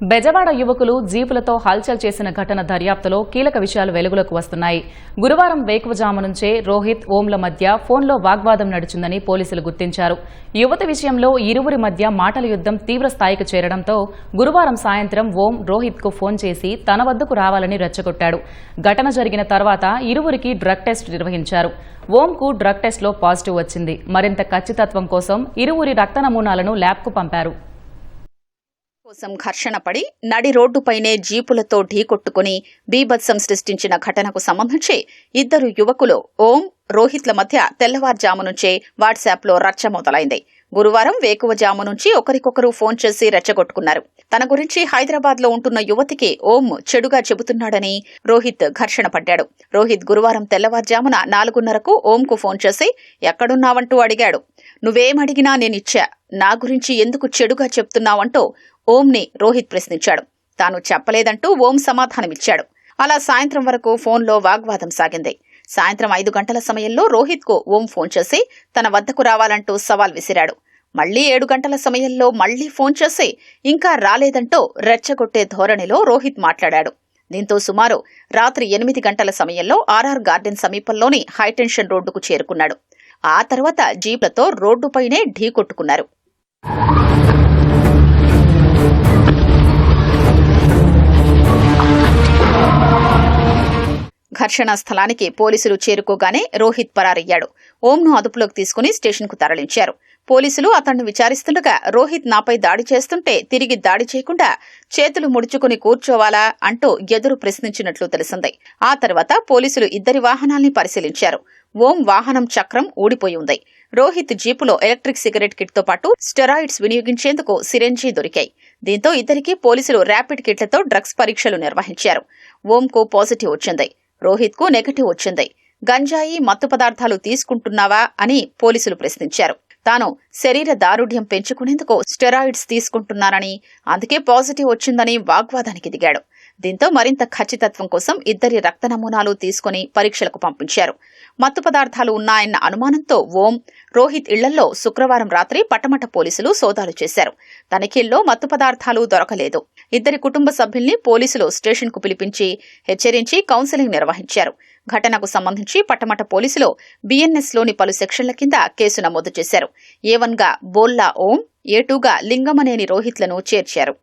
బెజవాడ యువకులు జీపులతో హల్చల్ చేసిన ఘటన దర్యాప్తులో కీలక విషయాలు వెలుగులోకి వస్తున్నాయి. గురువారం వేకువజాము నుంచే రోహిత్, ఓంల మధ్య ఫోన్లో వాగ్వాదం నడిచిందని పోలీసులు గుర్తించారు. యువతి విషయంలో ఇరువురి మధ్య మాటల యుద్ధం తీవ్ర స్థాయికి చేరడంతో గురువారం సాయంత్రం ఓం రోహిత్కు ఫోన్ చేసి తన వద్దకు రావాలని రెచ్చగొట్టాడు. ఘటన జరిగిన తర్వాత ఇరువురికి డ్రగ్ టెస్ట్ నిర్వహించారు. ఓంకు డ్రగ్ టెస్ట్లో పాజిటివ్ వచ్చింది. మరింత ఖచ్చితత్వం కోసం ఇరువురి రక్త నమూనాలను ల్యాబ్కు పంపారు. కోసం ఘర్షణ పడి నడి రోడ్డుపైనే జీపులతో ఢీకొట్టుకుని బీభత్సం సృష్టించిన ఘటనకు సంబంధించి ఇద్దరు యువకులు ఓం, రోహిత్ల మధ్య తెల్లవారుజాము నుంచే వాట్సాప్లో రచ్చ మొదలైంది. గురువారం వేకువజాము నుంచి ఒకరికొకరు ఫోన్ చేసి రెచ్చగొట్టుకున్నారు. తన గురించి హైదరాబాద్ లో ఉంటున్న యువతికి ఓం చెడుగా చెబుతున్నాడని రోహిత్ ఘర్షణ పడ్డాడు. రోహిత్ గురువారం తెల్లవారుజామున 4:30కు ఓంకు ఫోన్ చేసి ఎక్కడున్నావంటూ అడిగాడు. నువ్వేమడిగినా నేనిచ్చా, నా గురించి ఎందుకు చెడుగా చెప్తున్నావంటూ ఓంని రోహిత్ ప్రశ్నించాడు. తాను చెప్పలేదంటూ ఓం సమాధానమిచ్చాడు. అలా సాయంత్రం వరకు ఫోన్లో వాగ్వాదం సాగింది. సాయంత్రం 5 గంటల సమయంలో రోహిత్కు ఓం ఫోన్ చేసి తన వద్దకు రావాలంటూ సవాల్ విసిరాడు. మళ్లీ 7 గంటల సమయంలో మళ్లీ ఫోన్ చేసి ఇంకా రాలేదంటూ రెచ్చగొట్టే ధోరణిలో రోహిత్ మాట్లాడాడు. దీంతో సుమారు రాత్రి 8 గంటల సమయంలో ఆర్ఆర్ గార్డెన్ సమీపంలోని హైటెన్షన్ రోడ్డుకు చేరుకున్నాడు. ఆ తర్వాత జీప్లతో రోడ్డుపైనే ఢీకొట్టుకున్నారు. ఘర్షణ స్థలానికి పోలీసులు చేరుకోగానే రోహిత్ పరారయ్యాడు. ఓంను అదుపులోకి తీసుకుని స్టేషన్కు తరలించారు. పోలీసులు అతన్ని విచారిస్తుండగా రోహిత్ నాపై దాడి చేస్తుంటే తిరిగి దాడి చేయకుండా చేతులు ముడుచుకుని కూర్చోవాలా అంటూ ఎదురు ప్రశ్నించినట్లు తెలిసింది. ఆ తర్వాత పోలీసులు ఇద్దరి వాహనాల్ని పరిశీలించారు. ఓం వాహనం చక్రం ఊడిపోయి ఉంది. రోహిత్ జీపులో ఎలక్ట్రిక్ సిగరెట్ కిట్తో పాటు స్టెరాయిడ్స్ వినియోగించేందుకు సిరెంజీ దొరికాయి. దీంతో ఇద్దరికీ పోలీసులు ర్యాపిడ్ కిట్లతో డ్రగ్స్ పరీక్షలు నిర్వహించారు. ఓంకు పాజిటివ్ వచ్చింది, రోహిత్కు నెగటివ్ వచ్చింది. గంజాయి, మత్తు పదార్థాలు తీసుకుంటున్నావా అని పోలీసులు ప్రశ్నించారు. తాను శరీర దారుఢ్యం పెంచుకునేందుకు స్టెరాయిడ్స్ తీసుకుంటున్నానని, అందుకే పాజిటివ్ వచ్చిందని వాగ్వాదానికి దిగాడు. దీంతో మరింత ఖచ్చితత్వం కోసం ఇద్దరి రక్త నమూనాలు తీసుకుని పరీక్షలకు పంపించారు. మత్తు పదార్థాలు ఉన్నాయన్న అనుమానంతో ఓం, రోహిత్ ఇళ్లలో శుక్రవారం రాత్రి పటమట పోలీసులు సోదాలు చేశారు. తనిఖీల్లో మత్తు పదార్థాలు దొరకలేదు. ఇద్దరి కుటుంబ సభ్యుల్ని పోలీసులు స్టేషన్కు పిలిపించి హెచ్చరించి కౌన్సెలింగ్ నిర్వహించారు. ఘటనకు సంబంధించి పటమట పోలీసులు బీఎన్ఎస్లోని పలు సెక్షన్ల కింద కేసు నమోదు చేశారు. A1గా బోల్లా ఓం, A2గా లింగమనేని రోహిత్లను చేర్చారు.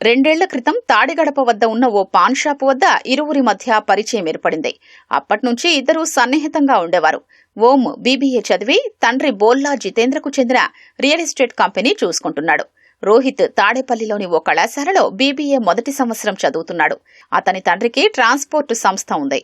రెండేళ్ల క్రితం తాడిగడప వద్ద ఉన్న ఓ పాన్ షాపు వద్ద ఇరువురి మధ్య పరిచయం ఏర్పడింది. అప్పట్నుంచి ఇద్దరూ సన్నిహితంగా ఉండేవారు. ఓం బీబీఏ చదివి తండ్రి బోల్లా జితేంద్రకు చెందిన రియల్ ఎస్టేట్ కంపెనీ చూసుకుంటున్నాడు. రోహిత్ తాడేపల్లిలోని ఓ కళాశాలలో బీబీఏ మొదటి సంవత్సరం చదువుతున్నాడు. అతని తండ్రికి ట్రాన్స్పోర్ట్ సంస్థ ఉంది.